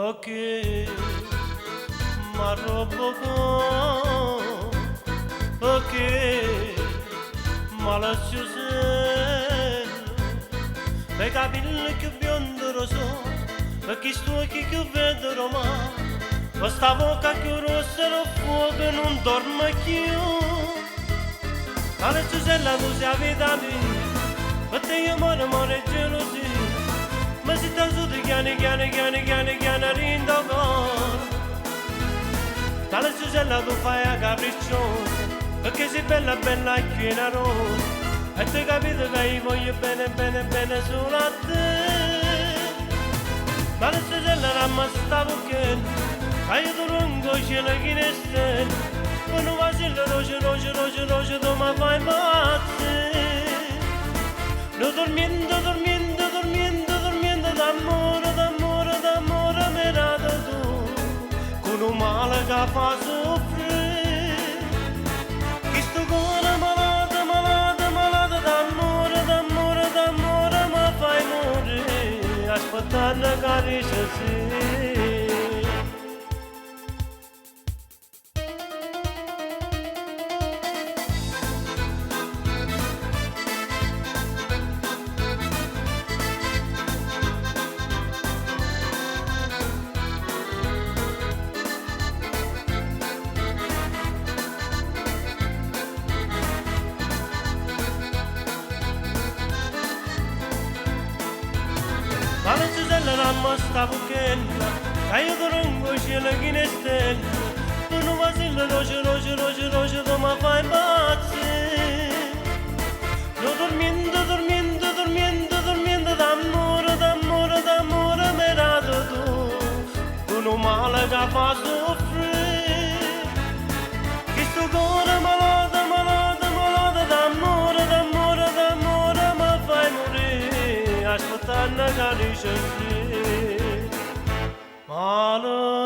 Ok, marrobogo, ok, malaciosen, pegabil che biondoroso, perché sto che vedo Roma, questa bocca che rossero fuoco non dorme più, malaciosen tu sei a vita mia, perché io muore gelosi. Ma se tanto ti chiani rindogon tale Susella tu fai a capricciosa perché sei bella bella e piena rosa e ti capito che io voglio bene solo a te tale Susella ramma sta bucchella che io tu lungo cielo che ne stai quando va se le roce tu mi fai pazzi non dormiendo d'amore mi dato tu con un male che fa soffrire che sto cuore malato d'amore mi fai morire aspettando che riesci Vale Susella ramma sta bucchella che io ti lungo cielo che ne stella tu non vai se le roce tu mi fai pazzi non dormiendo d'amore mi dato tu non male che fa soffrire che sto cuore malato d'amore mi fai morire aspettando che riesci malo